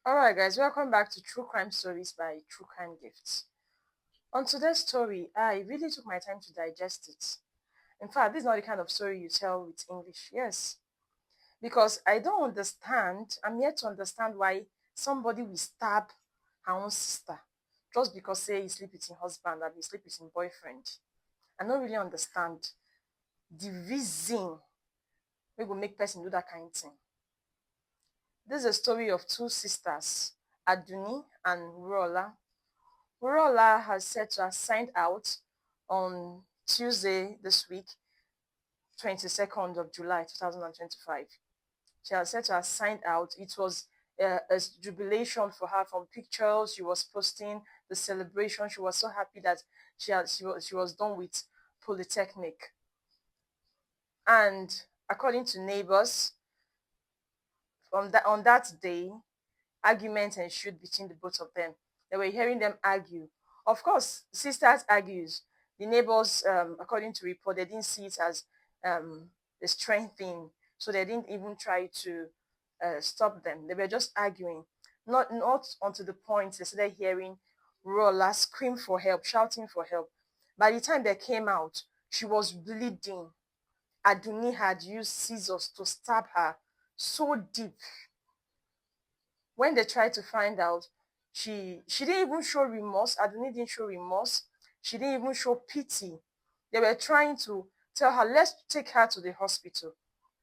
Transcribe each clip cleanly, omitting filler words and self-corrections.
Alright guys, welcome back to True Crime Stories by True Crime Gifts. On today's story, I really took my time to digest it. In fact, this is not the kind of story you tell with English. Yes. Because I don't understand, I'm yet to understand why somebody will stab her own sister just because say he sleep with his husband and he sleep with his boyfriend. I don't really understand the reason we will make person do that kind of thing. This is a story of two sisters, Aduni and Rola. Rola has said to have signed out on Tuesday this week, 22nd of July 2025. She has said to have signed out. It was a jubilation for her from pictures she was posting, the celebration. She was so happy that she was done with Polytechnic. And according to neighbors, on that day, argument ensued between the both of them. They were hearing them argue. Of course, sisters argues. The neighbors, according to report, they didn't see it as a strength thing, so they didn't even try to stop them. They were just arguing. Not onto the point they started hearing Rolla scream for help, shouting for help. By the time they came out, she was bleeding. Aduni had used scissors to stab her so deep. When they tried to find out, she didn't even show remorse. Aduni didn't show remorse. She didn't even show pity. They were trying to tell her, let's take her to the hospital.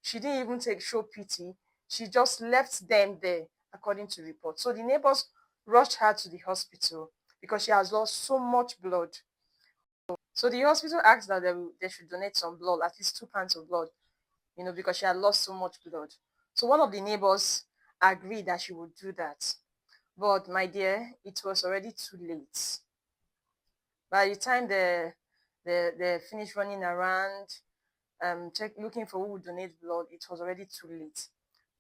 She didn't even show pity. She just left them there, according to reports. So the neighbors rushed her to the hospital because she has lost so much blood. So the hospital asked that they should donate some blood, at least 2 pounds of blood, because she had lost so much blood. So one of the neighbors agreed that she would do that. But my dear, it was already too late. By the time they finished running around, looking for who would donate blood, it was already too late.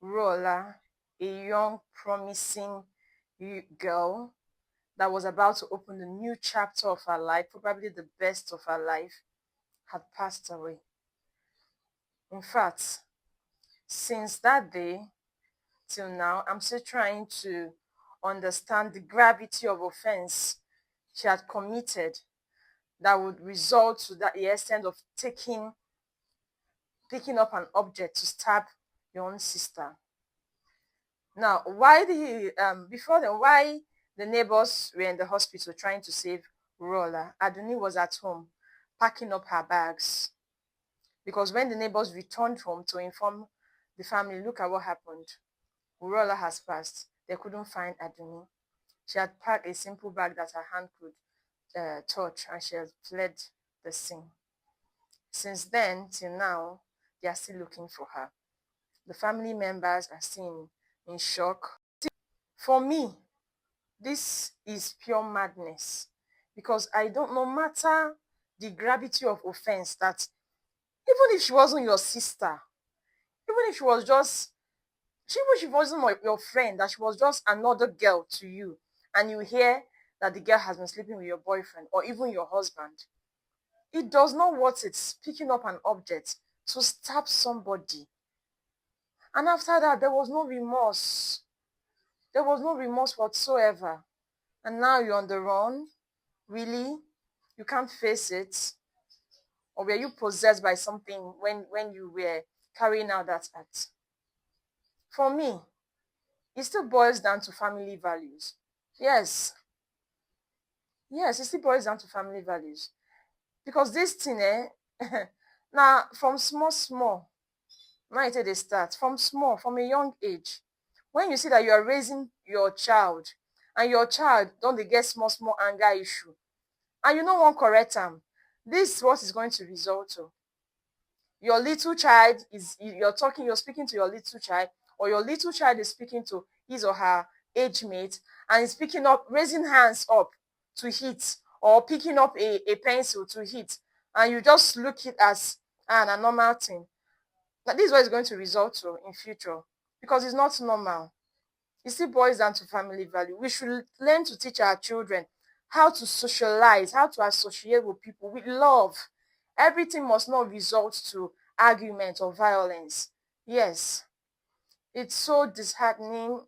Rola, a young, promising girl that was about to open a new chapter of her life, probably the best of her life, had passed away. In fact, since that day till now, I'm still trying to understand the gravity of offense she had committed that would result to the extent of picking up an object to stab your own sister. Now, why the neighbors were in the hospital trying to save Rola? Aduni was at home packing up her bags. Because when the neighbors returned home to inform the family, look at what happened. Rola has passed. They couldn't find Aduni. She had packed a simple bag that her hand could touch, and she had fled the scene. Since then till now, they are still looking for her. The family members are still in shock. For me, this is pure madness because I don't, no matter the gravity of offense, that even if she wasn't your sister, even if she was just, even if she wasn't your friend, that she was just another girl to you, and you hear that the girl has been sleeping with your boyfriend or even your husband, it does not worth it picking up an object to stab somebody. And after that, there was no remorse. There was no remorse whatsoever. And now you're on the run. Really? You can't face it? Or were you possessed by something when you were carrying out that act? For me, it still boils down to family values. Yes. Yes, it still boils down to family values. Because this thing, now from small, now they start from small, from a young age. When you see that you are raising your child and your child don't they get small anger issue, and you no wan correct am, this is what is going to result to. Your little child you're speaking to your little child, or your little child is speaking to his or her age mate, and is picking up, raising hands up to hit, or picking up a pencil to hit, and you just look it as a normal thing. But this is what it's going to result to in future, because it's not normal. It still boils down to family value. We should learn to teach our children how to socialize, how to associate with people with love. Everything must not result to argument or violence. Yes, it's so disheartening.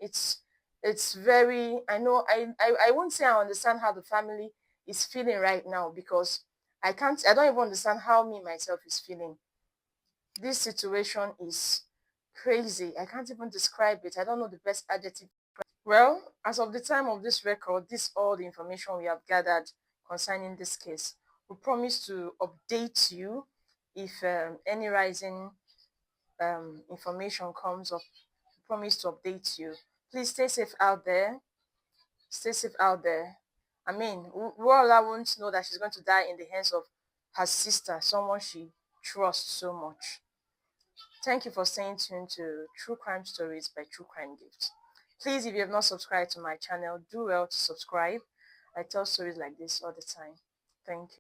It's very, I know, I won't say I understand how the family is feeling right now, because I don't even understand how me myself is feeling. This situation is crazy. I can't even describe it. I don't know the best adjective. Well, as of the time of this record, this all the information we have gathered concerning this case. We promise to update you if any rising information comes up. We promise to update you. Please stay safe out there. Stay safe out there. I mean, Rola won't know that she's going to die in the hands of her sister, someone she trusts so much. Thank you for staying tuned to True Crime Stories by True Crime Gifts. Please, if you have not subscribed to my channel, do well to subscribe. I tell stories like this all the time. Thank you.